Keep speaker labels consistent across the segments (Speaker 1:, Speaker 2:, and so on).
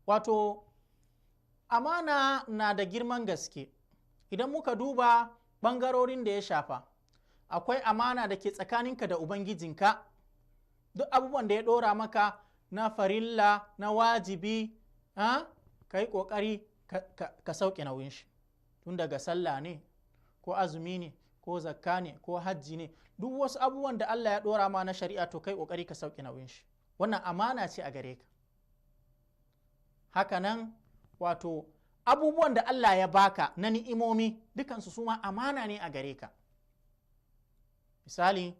Speaker 1: wato amana na da girman gaske. Idan muka duba ɓangarorin da ya shafa, akwai amana da ke tsakaninka da Ubangijinka, duk abubuwan da ya ɗora maka na farilla, na wajibi, ka yi ƙoƙari ka sauke nauyin shi. Tun daga sallah ne, ko azumi ne, ko zakka ne, ko hajji ne, duk wasu abubuwan da Allah ya ɗora ma na shari'a to kai ƙoƙari ka sauke nauyin shi. Wannan amana ce a gare ka. Hakanan wato abubuwan da Allah ya baka na ni'imomi dukansu su ma amana ne a gare ka. Misali,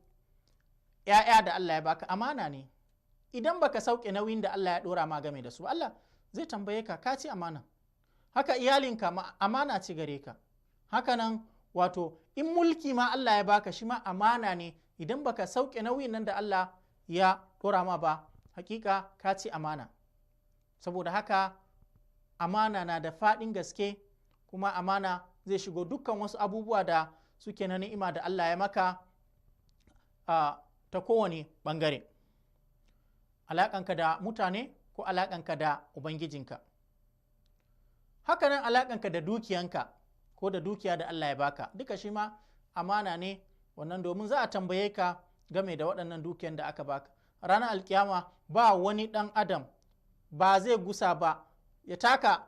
Speaker 1: ‘ya'ya da Allah ya baka amana ne. Idan baka sauke nauyin da Allah ya ɗora ma game da su, Allah zai tambaye ka, ka ci amana. Haka iyalinka amana ce gare ka. Hakanan wato in mulki ma Allah ya baka shi ma amana ne. Idan baka sauke nauyin nan da Allah ya ɗora ma ba, hakika ka ci amana. Saboda haka amana na da faɗin gaske, kuma amana zai shigo dukkan wasu abubuwa da suke na ni'ima da Allah ya maka ta kowane ɓangare. Alaƙanka da mutane ko alaƙanka da Ubangijinka. Hakanan alaƙanka da dukiyanka ko da dukiya da Allah ya baka, duka shi ma amana ne wannan, domin za a tambaye ka game da waɗannan dukiyan da aka baka. Ranar alkiyama ba wani ɗan adam ba zai gusa ba ya taka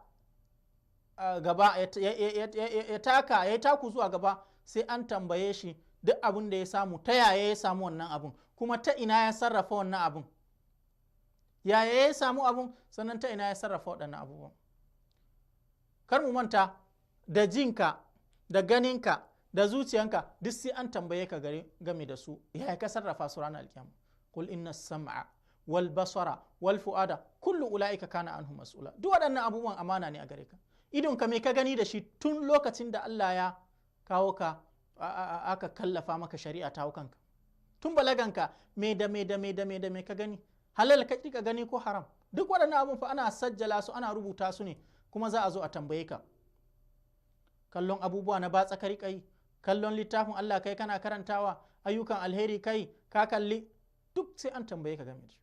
Speaker 1: gaba, ya yi taku zuwa gaba, sai an tambaye shi duk abin da ya samu, ta yaya ya samu wannan abin, kuma ta ina ya sarrafa wannan abin, yaya ya samu abin, sannan ta ina ya sarrafa waɗannan abubuwan. Kar mu manta da jinka, da ganinka, da zuciyanka, duk sai an tambaye ka game da su, yaya ka sarrafa su ranar alkiyama. Qul inna sam'a wal basara wal fu'ada kullu ula'ika kana anhu mas'ula. Duk waɗannan abubuwan amana ne a gare ka. Idonka me ka gani da shi tun lokacin da Allah ya kawo ka aka kallafa maka shari'a ta kanka, tun balaganka me ka gani, halal ka gani ko haram. Duk waɗannan abubuwan fa ana sajjala su, ana rubuta su ne, kuma za a zo a tambaye ka. Kallon abubuwa na batsa ka riƙa yi, kallon littafin Allah kai kana karantawa, ayyukan alheri kai ka kalli, duk sai an tambaye ka game da shi.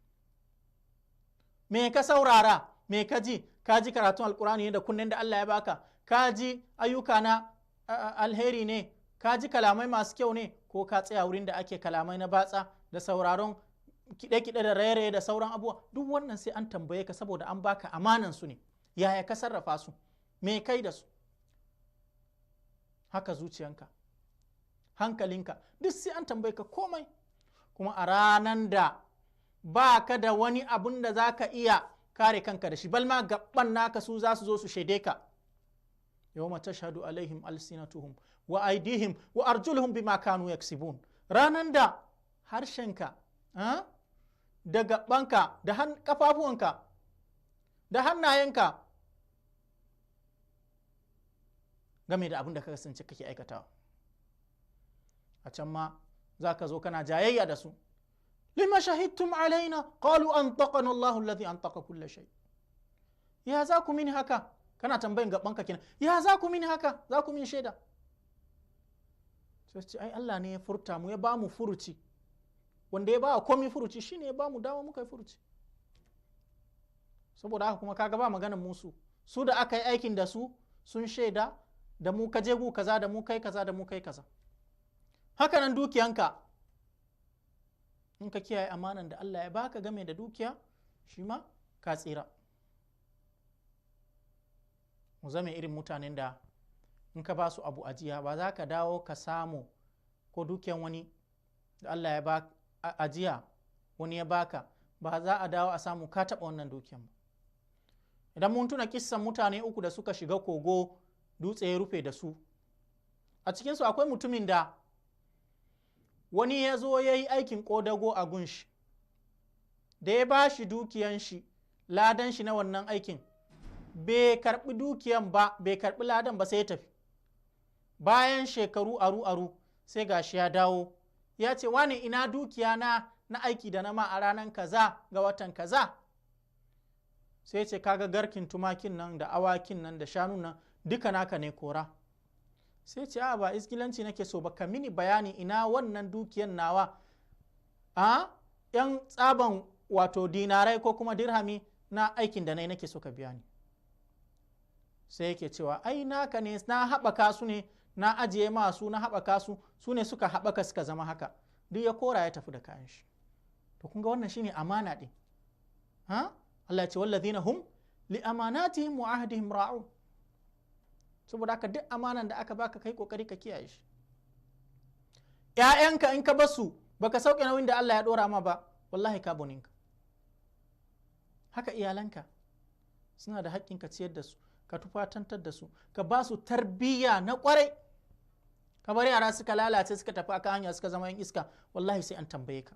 Speaker 1: Me ka saurara, me ka ji karatun alkurani ne da kunnen da Allah ya baka, ka ji ayyuka na alheri ne, ka ji kalamai masu kyau ne, ko ka tsaya wurin da ake kalamai na batsa da sauraron kiɗe-kiɗe da raye-raye da sauran abubuwa. Duk wannan sai an tambaye ka, saboda an baka amanan su ne, yaya ka sarrafa su, me kai da su. Haka zuciyanka, hankalinka, duk sai an tambaye ka komai. Kuma a ranan da ba ka da wani abun da za ka iya kare kanka da shi, balma gaban naka su za su zo su shaide ka. Yawma tashhadu alaihim alsinatuhum wa aidihim wa arjuluhum bima kanu yaksibun. Ranan da harshenka da gabanka da kafafuwanka da hannayenka game da abin da ka kasance kake aikatawa, a can ma za ka zo kana jayayya da su. lima shahidtum alaina qalu antaqana Allahu alladhi antaqa kulla shay. Ya za ku mini haka? Kana tambayin gabanka kenan, ya za ku mini haka, za ku mini shaida? Sai ce ai Allah ne ya furta mu, ya ba mu furuci, wanda ya ba komai furuci shine ya ba mu dama muka yi furuci. Saboda haka kuma kaga ba maganar musu, su da aka yi aikin da su sun shaida, da mu ka je gu kaza, da mu kai kaza, da mu kai kaza. Haka nan dukiyanka, in ka kiyaye amanan da Allah ya baka game da dukiya, shi ma ka tsira. Mu zama irin mutanen da in ka ba su abu ajiya, ba za ka dawo ka samu ko dukiyan wani da Allah ya ba ajiya wani ya baka, ba za a dawo a samu ka taɓa wannan dukiyan ba. Idan mun tuna kissan mutane uku da suka shiga kogo, dutse ya rufe da su, a cikinsu akwai mutumin da wani ya zo ya yi aikin ƙodago a gunshi, da ya ba shi dukiyan shi, ladan shi na wannan aikin, bai karɓi dukiyan ba, bai karɓi ladan ba, sai ya tafi. Bayan shekaru aru-aru sai gashi ya dawo, ya ce wani ina dukiya na aiki da na ma a ranar kaza ga watan kaza. Sai ce kaga garkin tumakin nan da awakin nan da shanun nan duka naka ne kora. Sai ce a ba iskilanci nake so ba, ka mini bayani ina wannan dukiyan nawa yan tsaban wato dinarai ko kuma dirhami na aikin da nake so ka biya ni. Sai yake cewa ai naka ne, na haɓaka su ne, na ajiye masu, na haɓaka su, su ne suka haɓaka suka zama haka. Duk ya kora ya tafi da kayan shi. To kun ga wannan shine amana din. Ha? Allah ya ce wallazina hum li amanatihim wa ahdihim ra'un. Saboda haka duk amanan da aka baka kai kokari ka kiyaye shi. ‘Ya'yanka in ka basu baka sauke nauyin da Allah ya dora ma ba, wallahi ka boninka. Haka iyalanka suna da haƙƙin ka ciyar da su, ka tufatantar da su, ka ba su tarbiyya na ƙwarai. Ka bar yara suka lalace suka tafi akan hanya suka zama yan iska, wallahi sai an tambaye ka.